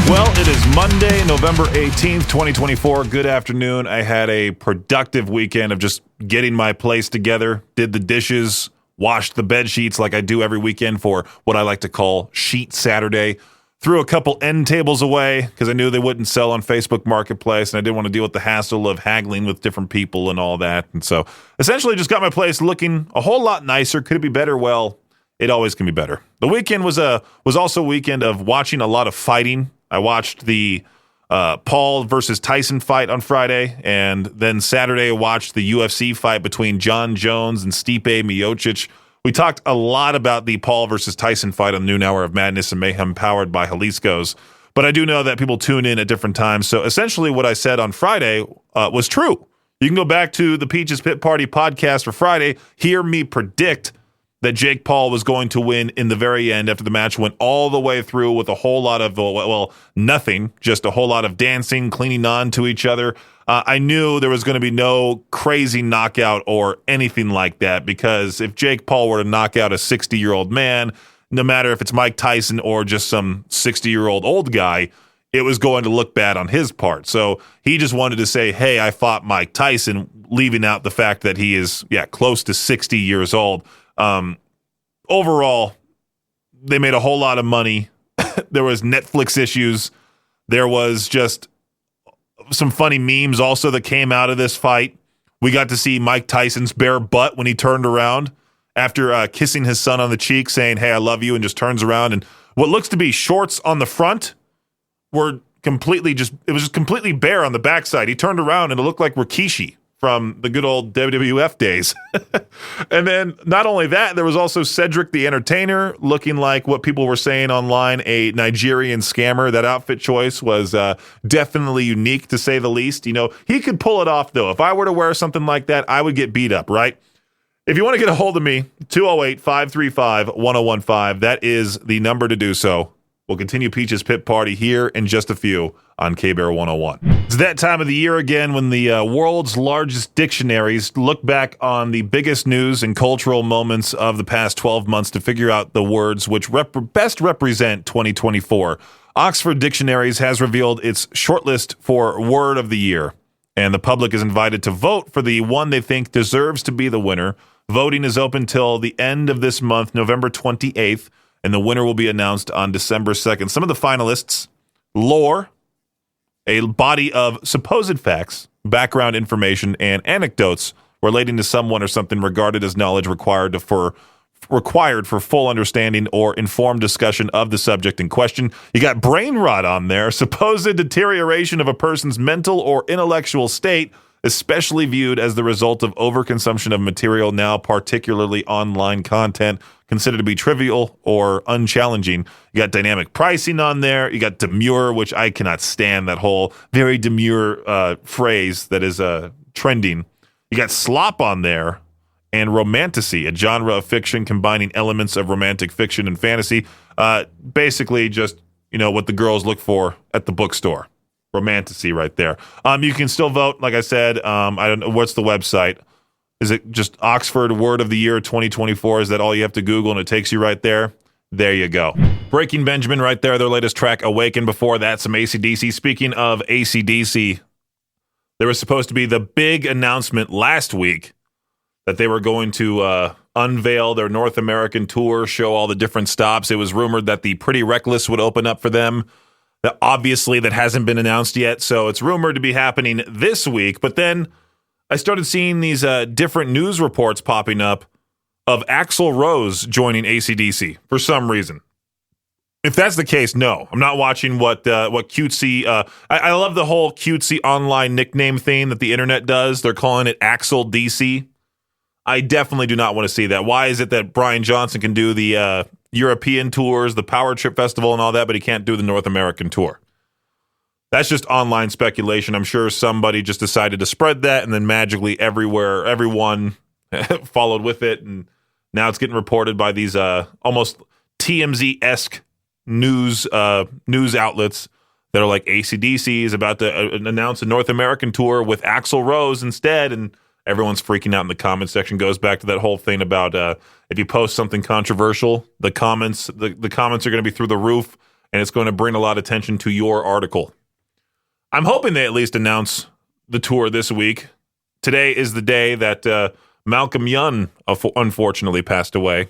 Well, it is Monday, November 18th, 2024. Good afternoon. I had a productive weekend of just getting my place together, did the dishes, washed the bed sheets like I do every weekend for what I like to call Sheet Saturday. Threw a couple end tables away because I knew they wouldn't sell on Facebook Marketplace, and I didn't want to deal with the hassle of haggling with different people and all that. And so essentially just got my place looking a whole lot nicer. Could it be better? Well, it always can be better. The weekend was also a weekend of watching a lot of fighting. I watched the Paul versus Tyson fight on Friday, and then Saturday I watched the UFC fight between John Jones and Stipe Miocic. We talked a lot about the Paul versus Tyson fight on the Noon Hour of Madness and Mayhem powered by Jalisco's, but I do know that people tune in at different times, so essentially what I said on Friday was true. You can go back to the Peaches Pit Party podcast for Friday, hear me predict that Jake Paul was going to win in the very end after the match went all the way through with a whole lot of, well, nothing, just a whole lot of dancing, clinging on to each other. I knew there was going to be no crazy knockout or anything like that, because if Jake Paul were to knock out a 60-year-old man, no matter if it's Mike Tyson or just some 60-year-old old guy, it was going to look bad on his part. So he just wanted to say, hey, I fought Mike Tyson, leaving out the fact that he is, close to 60 years old. Overall, they made a whole lot of money. There was Netflix issues. There was just some funny memes also that came out of this fight. We got to see Mike Tyson's bare butt when he turned around after kissing his son on the cheek, saying, hey, I love you, and just turns around. And what looks to be shorts on the front were completely it was just completely bare on the backside. He turned around and it looked like Rikishi from the good old WWF days. And then not only that, there was also Cedric the Entertainer looking like what people were saying online, a Nigerian scammer. That outfit choice was definitely unique, to say the least. You know, he could pull it off, though. If I were to wear something like that, I would get beat up, right? If you want to get a hold of me, 208-535-1015. That is the number to do so. We'll continue Peach's Pit Party here in just a few on K-Bear 101. It's that time of the year again when the world's largest dictionaries look back on the biggest news and cultural moments of the past 12 months to figure out the words which best represent 2024. Oxford Dictionaries has revealed its shortlist for Word of the Year, and the public is invited to vote for the one they think deserves to be the winner. Voting is open till the end of this month, November 28th. And the winner will be announced on December 2nd. Some of the finalists: lore, a body of supposed facts, background information, and anecdotes relating to someone or something regarded as knowledge required for full understanding or informed discussion of the subject in question. You got brain rot on there, supposed deterioration of a person's mental or intellectual state, especially viewed as the result of overconsumption of material, now particularly online content, considered to be trivial or unchallenging. You got dynamic pricing on there. You got demure, which I cannot stand, that whole very demure phrase that is trending. You got slop on there, and romantasy, a genre of fiction combining elements of romantic fiction and fantasy. Basically just, what the girls look for at the bookstore. Romantasy right there. You can still vote, like I said. I don't know, what's the website? Is it just Oxford Word of the Year 2024? Is that all you have to Google and it takes you right there? There you go. Breaking Benjamin right there, their latest track, Awaken. Before that, some AC/DC. Speaking of AC/DC, there was supposed to be the big announcement last week that they were going to unveil their North American tour, show all the different stops. It was rumored that the Pretty Reckless would open up for them. Obviously, that hasn't been announced yet, so it's rumored to be happening this week. But then I started seeing these different news reports popping up of Axl Rose joining AC/DC for some reason. If that's the case, no, I'm not watching what cutesy. I love the whole cutesy online nickname thing that the internet does. They're calling it Axl DC. I definitely do not want to see that. Why is it that Brian Johnson can do the European tours, the Power Trip Festival and all that, but he can't do the North American tour? That's just online speculation. I'm sure somebody just decided to spread that, and then magically everyone followed with it, and now it's getting reported by these almost TMZ-esque news outlets that are like AC/DC is about to announce a North American tour with Axl Rose instead, and everyone's freaking out in the comment section. Goes back to that whole thing about if you post something controversial, the comments are going to be through the roof. and it's going to bring a lot of attention to your article. I'm hoping they at least announce the tour this week. Today is the day that Malcolm Young unfortunately passed away.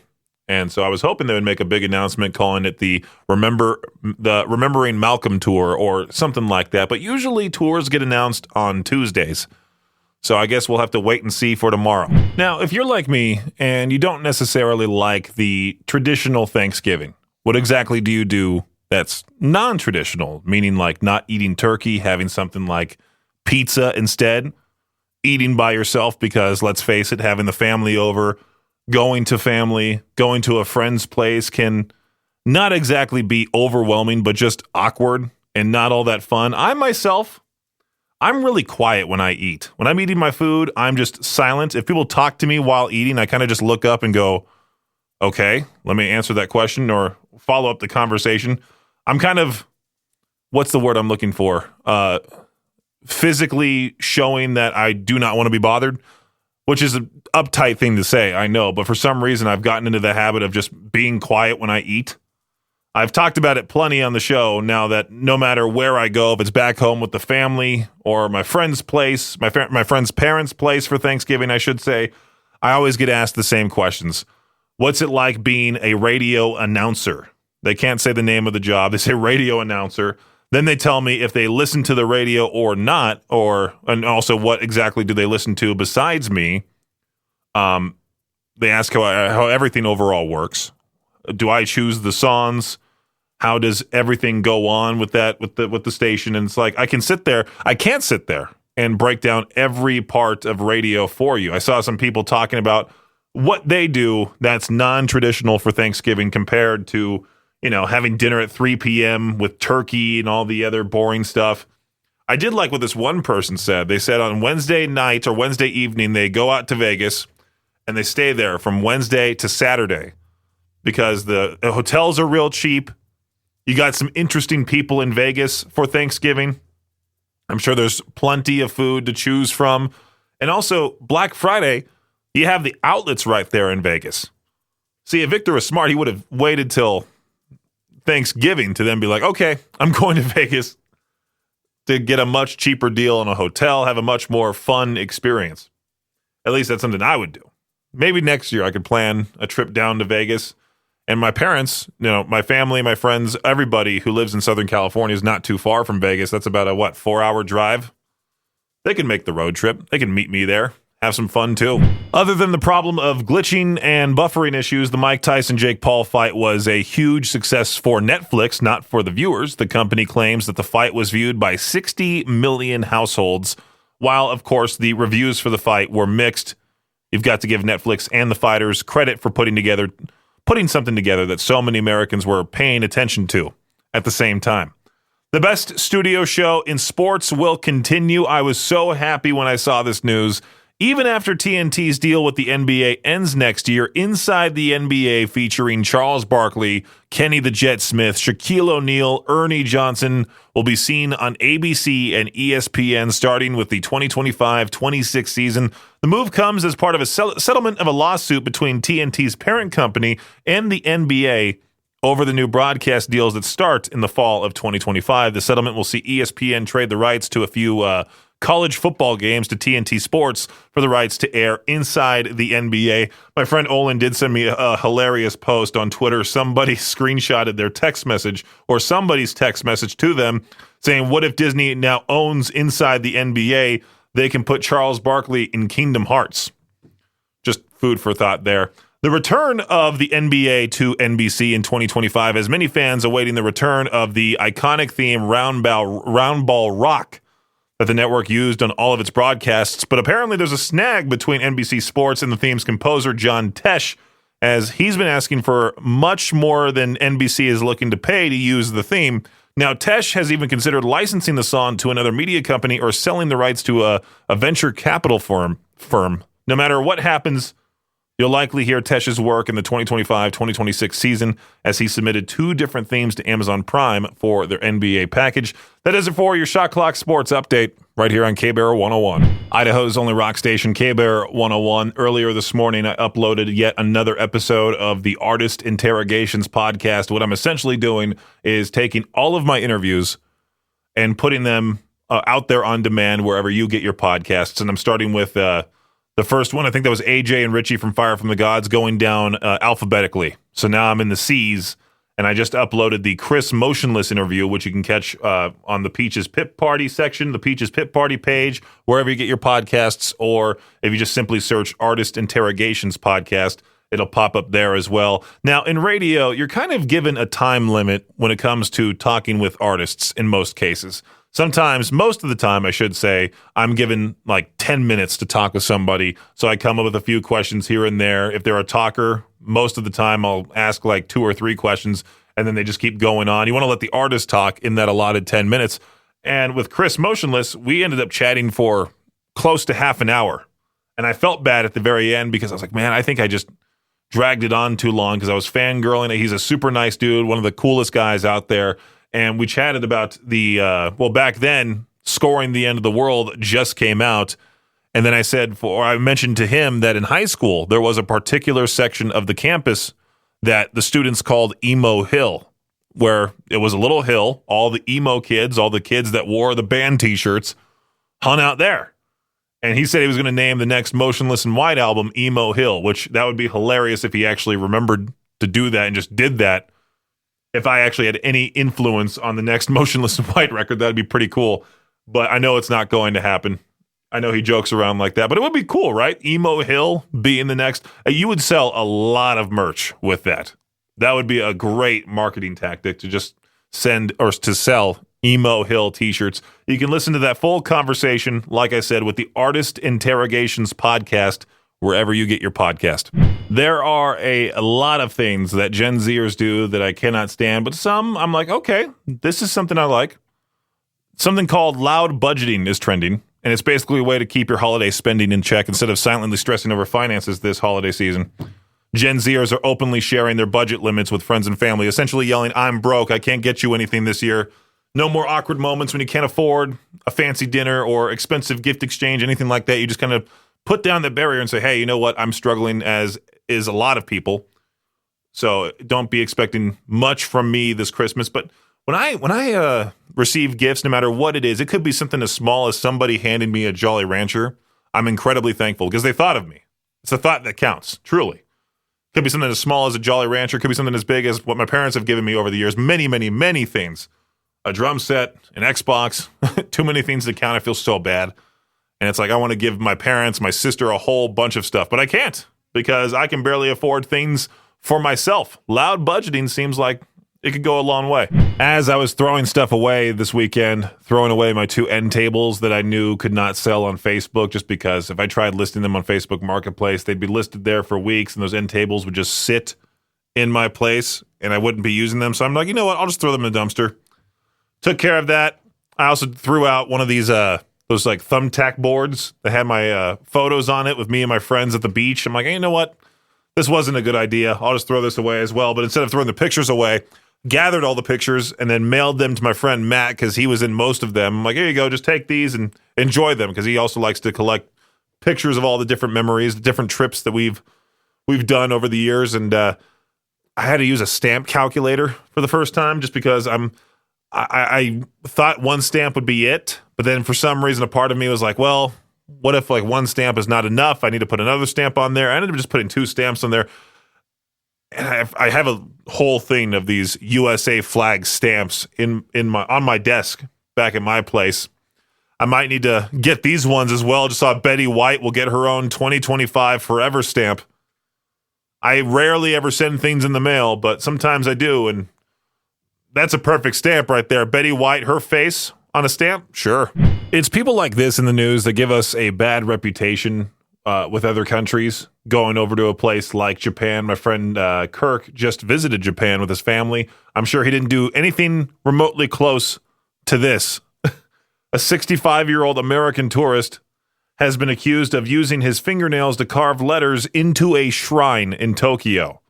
And so I was hoping they would make a big announcement calling it the Remembering Malcolm Tour or something like that. But usually tours get announced on Tuesdays. So I guess we'll have to wait and see for tomorrow. Now, if you're like me and you don't necessarily like the traditional Thanksgiving, what exactly do you do that's non-traditional? Meaning like not eating turkey, having something like pizza instead, eating by yourself because, let's face it, having the family over, going to a friend's place can not exactly be overwhelming, but just awkward and not all that fun. I'm really quiet when I eat. When I'm eating my food, I'm just silent. If people talk to me while eating, I kind of just look up and go, okay, let me answer that question or follow up the conversation. I'm kind of, what's the word I'm looking for? Physically showing that I do not want to be bothered. Which is an uptight thing to say, I know, but for some reason I've gotten into the habit of just being quiet when I eat. I've talked about it plenty on the show now that no matter where I go, if it's back home with the family or my friend's place, my friend's parents' place for Thanksgiving, I should say, I always get asked the same questions. What's it like being a radio announcer? They can't say the name of the job. They say radio announcer. Then they tell me if they listen to the radio or not, and also what exactly do they listen to besides me. They ask how everything overall works. Do I choose the songs? How does everything go on with that with the station? And it's like I can't sit there and break down every part of radio for you. I saw some people talking about what they do that's non-traditional for Thanksgiving compared to, having dinner at 3 p.m. with turkey and all the other boring stuff. I did like what this one person said. They said on Wednesday night or Wednesday evening, they go out to Vegas and they stay there from Wednesday to Saturday because the hotels are real cheap. You got some interesting people in Vegas for Thanksgiving. I'm sure there's plenty of food to choose from. And also, Black Friday, you have the outlets right there in Vegas. See, if Victor was smart, he would have waited till Thanksgiving to then be like, okay, I'm going to Vegas to get a much cheaper deal in a hotel, have a much more fun experience. At least that's something I would do. Maybe next year I could plan a trip down to Vegas. And my parents, my family, my friends, everybody who lives in Southern California is not too far from Vegas. That's about a 4-hour drive? They can make the road trip. They can meet me there. Have some fun, too. Other than the problem of glitching and buffering issues, the Mike Tyson-Jake Paul fight was a huge success for Netflix, not for the viewers. The company claims that the fight was viewed by 60 million households, while, of course, the reviews for the fight were mixed. You've got to give Netflix and the fighters credit for putting something together that so many Americans were paying attention to at the same time. The best studio show in sports will continue. I was so happy when I saw this news. Even after TNT's deal with the NBA ends next year, Inside the NBA featuring Charles Barkley, Kenny the Jet Smith, Shaquille O'Neal, Ernie Johnson will be seen on ABC and ESPN starting with the 2025-26 season. The move comes as part of a settlement of a lawsuit between TNT's parent company and the NBA over the new broadcast deals that start in the fall of 2025. The settlement will see ESPN trade the rights to a few college football games to TNT Sports for the rights to air Inside the NBA. My friend Olin did send me a hilarious post on Twitter. Somebody screenshotted their text message or somebody's text message to them saying, what if Disney now owns Inside the NBA? They can put Charles Barkley in Kingdom Hearts. Just food for thought there. The return of the NBA to NBC in 2025 has many fans awaiting the return of the iconic theme Round Ball Rock that the network used on all of its broadcasts, but apparently there's a snag between NBC Sports and the theme's composer, John Tesh, as he's been asking for much more than NBC is looking to pay to use the theme. Now, Tesh has even considered licensing the song to another media company or selling the rights to a venture capital firm. No matter what happens, You'll likely hear Tesh's work in the 2025-2026 season as he submitted 2 different themes to Amazon Prime for their NBA package. That is it for your Shot Clock Sports Update right here on K-Bear 101. Idaho's only rock station, K-Bear 101. Earlier this morning, I uploaded yet another episode of the Artist Interrogations podcast. What I'm essentially doing is taking all of my interviews and putting them out there on demand wherever you get your podcasts. And I'm starting with the first one. I think that was AJ and Richie from Fire from the Gods going down alphabetically. So now I'm in the C's, and I just uploaded the Chris Motionless interview, which you can catch on the Peaches Pit Party section, the Peaches Pit Party page, wherever you get your podcasts, or if you just simply search Artist Interrogations Podcast, it'll pop up there as well. Now, in radio, you're kind of given a time limit when it comes to talking with artists in most cases. Sometimes, most of the time, I should say, I'm given like 10 minutes to talk with somebody. So I come up with a few questions here and there. If they're a talker, most of the time I'll ask like 2 or 3 questions, and then they just keep going on. You want to let the artist talk in that allotted 10 minutes. And with Chris Motionless, we ended up chatting for close to half an hour. And I felt bad at the very end because I was like, man, I think I just dragged it on too long because I was fangirling. He's a super nice dude, one of the coolest guys out there. And we chatted about the, back then, Scoring the End of the World just came out. And then I mentioned to him that in high school, there was a particular section of the campus that the students called Emo Hill, where it was a little hill. All the emo kids, all the kids that wore the band t-shirts hung out there. And he said he was going to name the next Motionless in White album Emo Hill, which that would be hilarious if he actually remembered to do that and just did that. If I actually had any influence on the next Motionless in White record, that'd be pretty cool. But I know it's not going to happen. I know he jokes around like that, but it would be cool, right? Emo Hill being the next. You would sell a lot of merch with that. That would be a great marketing tactic to just send or to sell Emo Hill t-shirts. You can listen to that full conversation, like I said, with the Artist Interrogations podcast, wherever you get your podcast. There are a lot of things that Gen Zers do that I cannot stand, but some I'm like, okay, this is something I like. Something called loud budgeting is trending, and it's basically a way to keep your holiday spending in check instead of silently stressing over finances this holiday season. Gen Zers are openly sharing their budget limits with friends and family, essentially yelling, I'm broke, I can't get you anything this year. No more awkward moments when you can't afford a fancy dinner or expensive gift exchange, anything like that. You just kind of put down the barrier and say, hey, you know what? I'm struggling, as is a lot of people. So don't be expecting much from me this Christmas. But when I receive gifts, no matter what it is, it could be something as small as somebody handing me a Jolly Rancher. I'm incredibly thankful because they thought of me. It's a thought that counts, truly. Could be something as small as a Jolly Rancher. Could be something as big as what my parents have given me over the years. Many, many, many things. A drum set, an Xbox, too many things to count. I feel so bad. And it's like I want to give my parents, my sister, a whole bunch of stuff, but I can't because I can barely afford things for myself. Loud budgeting seems like it could go a long way. As I was throwing stuff away this weekend, throwing away my 2 end tables that I knew could not sell on Facebook, just because if I tried listing them on Facebook Marketplace, they'd be listed there for weeks and those end tables would just sit in my place and I wouldn't be using them. So I'm like, you know what? I'll just throw them in the dumpster. Took care of that. I also threw out one of these those like thumbtack boards that had my photos on it with me and my friends at the beach. I'm like, hey, you know what? This wasn't a good idea. I'll just throw this away as well. But instead of throwing the pictures away, gathered all the pictures and then mailed them to my friend Matt because he was in most of them. I'm like, here you go. Just take these and enjoy them because he also likes to collect pictures of all the different memories, the different trips that we've done over the years. And I had to use a stamp calculator for the first time just because I thought one stamp would be it, but then for some reason a part of me was like, well, what if like one stamp is not enough? I need to put another stamp on there. I ended up just putting 2 stamps on there. And I have a whole thing of these USA flag stamps on my desk back at my place. I might need to get these ones as well. Just saw Betty White will get her own 2025 forever stamp. I rarely ever send things in the mail, but sometimes I do, and that's a perfect stamp right there. Betty White, her face on a stamp? Sure. It's people like this in the news that give us a bad reputation with other countries. Going over to a place like Japan. My friend Kirk just visited Japan with his family. I'm sure he didn't do anything remotely close to this. A 65-year-old American tourist has been accused of using his fingernails to carve letters into a shrine in Tokyo.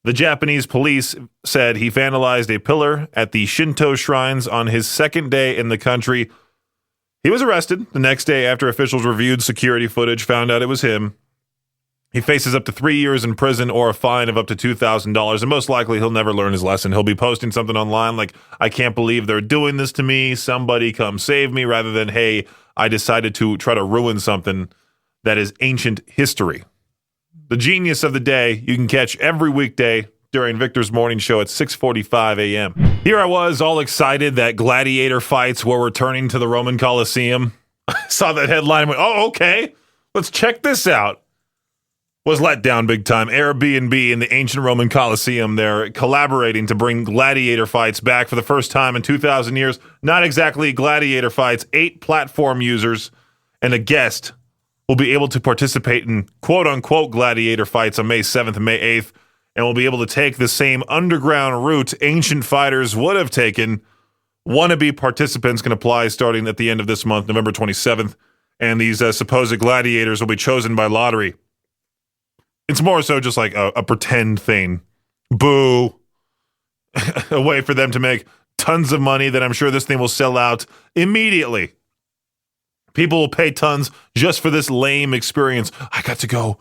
The Japanese police said he vandalized a pillar at the Shinto shrines on his second day in the country. He was arrested the next day after officials reviewed security footage, found out it was him. He faces up to 3 years in prison or a fine of up to $2,000, and most likely he'll never learn his lesson. He'll be posting something online like, I can't believe they're doing this to me, somebody come save me, rather than, hey, I decided to try to ruin something that is ancient history. The genius of the day you can catch every weekday during Victor's morning show at 6:45 a.m. Here I was, all excited that gladiator fights were returning to the Roman Colosseum. I saw that headline and went, oh, okay, let's check this out. Was let down big time. Airbnb in the ancient Roman Colosseum, they're collaborating to bring gladiator fights back for the first time in 2,000 years. Not exactly gladiator fights. 8 platform users and a guest will be able to participate in quote-unquote gladiator fights on May 7th and May 8th, and will be able to take the same underground route ancient fighters would have taken. Wannabe participants can apply starting at the end of this month, November 27th, and these supposed gladiators will be chosen by lottery. It's more so just like a pretend thing. Boo. A way for them to make tons of money that I'm sure this thing will sell out immediately. People will pay tons just for this lame experience. I got to go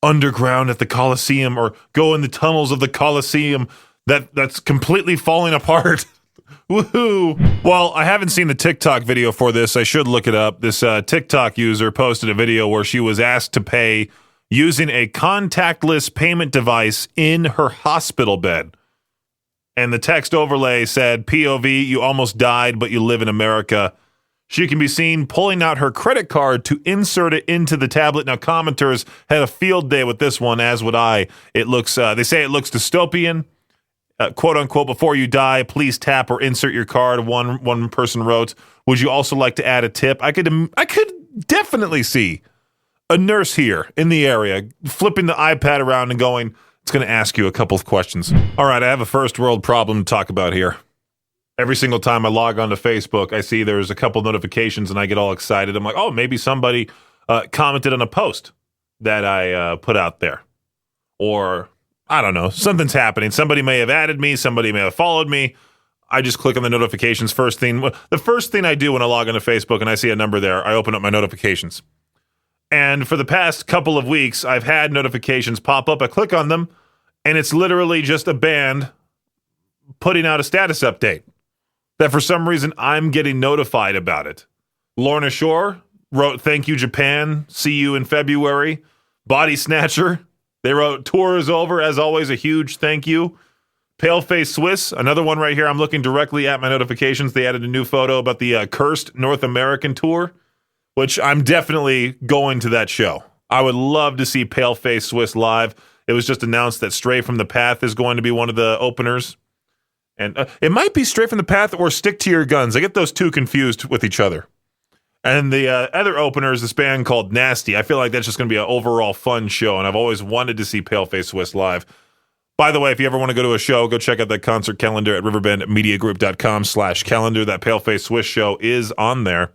underground at the Colosseum or go in the tunnels of the Colosseum that's completely falling apart. Woohoo. Well, I haven't seen the TikTok video for this. I should look it up. This TikTok user posted a video where she was asked to pay using a contactless payment device in her hospital bed. And the text overlay said, POV, you almost died, but you live in America. She can be seen pulling out her credit card to insert it into the tablet. Now, commenters had a field day with this one, as would I. It looks, they say it looks dystopian. Quote unquote, before you die, please tap or insert your card. One person wrote, would you also like to add a tip? I could definitely see a nurse here in the area flipping the iPad around and going, it's going to ask you a couple of questions. All right, I have a first world problem to talk about here. Every single time I log onto Facebook, I see there's a couple notifications and I get all excited. I'm like, oh, maybe somebody commented on a post that I put out there. Or, I don't know, something's happening. Somebody may have added me. Somebody may have followed me. I just click on the notifications first thing. The first thing I do when I log onto Facebook and I see a number there, I open up my notifications. And for the past couple of weeks, I've had notifications pop up. I click on them, and it's literally just a band putting out a status update that for some reason I'm getting notified about it. Lorna Shore wrote, thank you, Japan. See you in February. Body Snatcher, they wrote, tour is over. As always, a huge thank you. Paleface Swiss, another one right here. I'm looking directly at my notifications. They added a new photo about the Cursed North American tour, which I'm definitely going to that show. I would love to see Paleface Swiss live. It was just announced that Stray from the Path is going to be one of the openers. And it might be Stray from the Path or Stick to Your Guns. I get those two confused with each other. And the other opener is this band called Nasty. I feel like that's just going to be an overall fun show, and I've always wanted to see Paleface Swiss live. By the way, if you ever want to go to a show, go check out that concert calendar at riverbendmediagroup.com/calendar. That Paleface Swiss show is on there.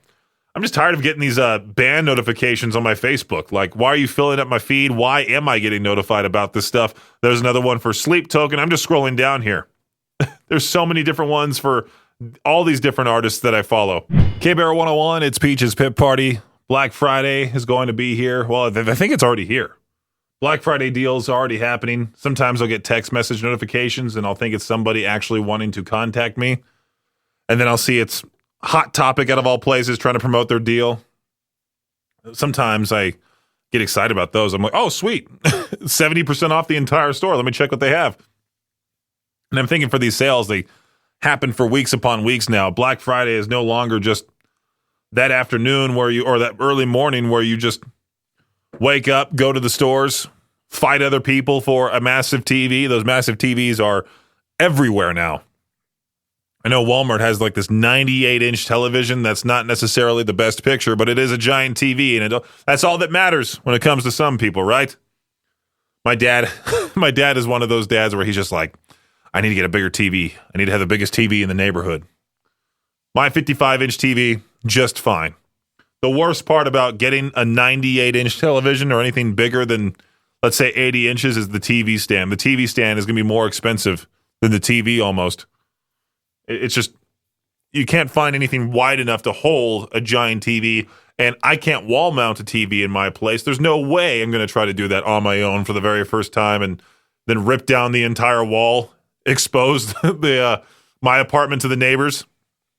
I'm just tired of getting these band notifications on my Facebook. Like, why are you filling up my feed? Why am I getting notified about this stuff? There's another one for Sleep Token. I'm just scrolling down here. There's so many different ones for all these different artists that I follow. K-Bear 101, it's Peach's Pit Party. Black Friday is going to be here. Well, I think it's already here. Black Friday deals are already happening. Sometimes I'll get text message notifications, and I'll think it's somebody actually wanting to contact me. And then I'll see it's Hot Topic out of all places trying to promote their deal. Sometimes I get excited about those. I'm like, oh, sweet. 70% off the entire store. Let me check what they have. And I'm thinking for these sales, they happen for weeks upon weeks now. Black Friday is no longer just that afternoon or that early morning where you just wake up, go to the stores, fight other people for a massive TV. Those massive TVs are everywhere now. I know Walmart has like this 98-inch television that's not necessarily the best picture, but it is a giant TV, and that's all that matters when it comes to some people, right? My dad is one of those dads where he's just like, I need to get a bigger TV. I need to have the biggest TV in the neighborhood. My 55-inch TV, just fine. The worst part about getting a 98-inch television or anything bigger than, let's say, 80 inches is the TV stand. The TV stand is going to be more expensive than the TV almost. It's just, you can't find anything wide enough to hold a giant TV, and I can't wall mount a TV in my place. There's no way I'm going to try to do that on my own for the very first time and then rip down the entire wall, expose my apartment to the neighbors.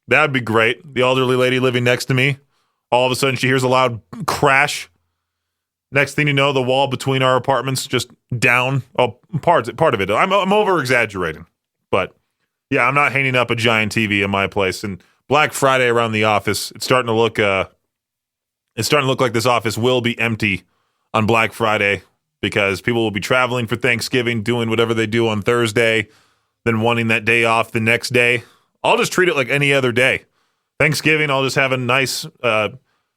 That'd be great. The elderly lady living next to me, all of a sudden she hears a loud crash. Next thing you know, the wall between our apartments just down. Oh, part of it. I'm over exaggerating, but yeah, I'm not hanging up a giant TV in my place. And Black Friday around the office, it's starting to look like this office will be empty on Black Friday because people will be traveling for Thanksgiving, doing whatever they do on Thursday, then wanting that day off the next day. I'll just treat it like any other day. Thanksgiving, I'll just have a nice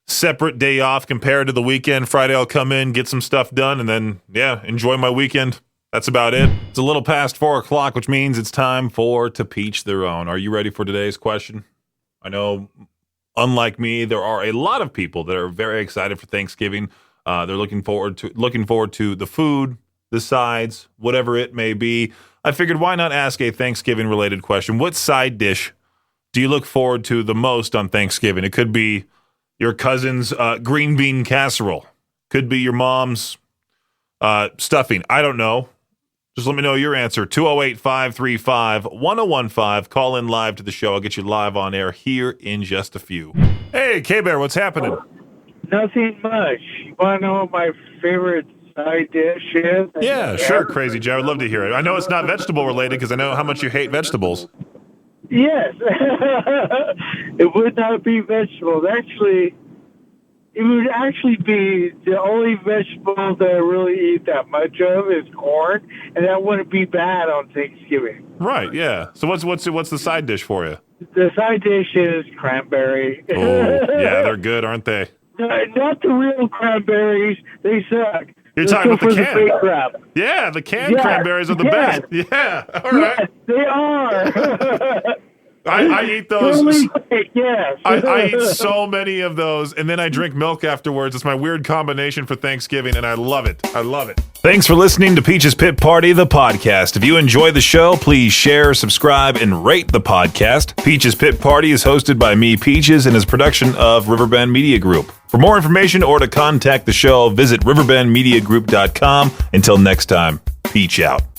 separate day off compared to the weekend. Friday, I'll come in, get some stuff done, and then, yeah, enjoy my weekend. That's about it. It's a little past 4 o'clock, which means it's time for To Peach Their Own. Are you ready for today's question? I know, unlike me, there are a lot of people that are very excited for Thanksgiving. They're looking forward to the food, the sides, whatever it may be. I figured, why not ask a Thanksgiving-related question? What side dish do you look forward to the most on Thanksgiving? It could be your cousin's green bean casserole. Could be your mom's stuffing. I don't know. Just let me know your answer. 208-535-1015. Call in live to the show. I'll get you live on air here in just a few. Hey, K-Bear, what's happening? Nothing much. You want to know what my favorite side dish is? Yeah, sure, Crazy Joe. I'd love to hear it. I know it's not vegetable related because I know how much you hate vegetables. Yes. It would not be vegetables. Actually, it would actually be the only vegetable that I really eat that much of is corn, and that wouldn't be bad on Thanksgiving. Right, yeah. So what's the side dish for you? The side dish is cranberry. Oh, yeah, they're good, aren't they? Not the real cranberries. They suck. You're talking about the The fake crap. Yeah, the canned cranberries are the best. Yeah, all right. Yes, they are. I eat those. Totally fake, yes. I eat so many of those, and then I drink milk afterwards. It's my weird combination for Thanksgiving, and I love it. I love it. Thanks for listening to Peach's Pit Party, the podcast. If you enjoy the show, please share, subscribe, and rate the podcast. Peach's Pit Party is hosted by me, Peaches, and is a production of Riverbend Media Group. For more information or to contact the show, visit riverbendmediagroup.com. Until next time, Peach out.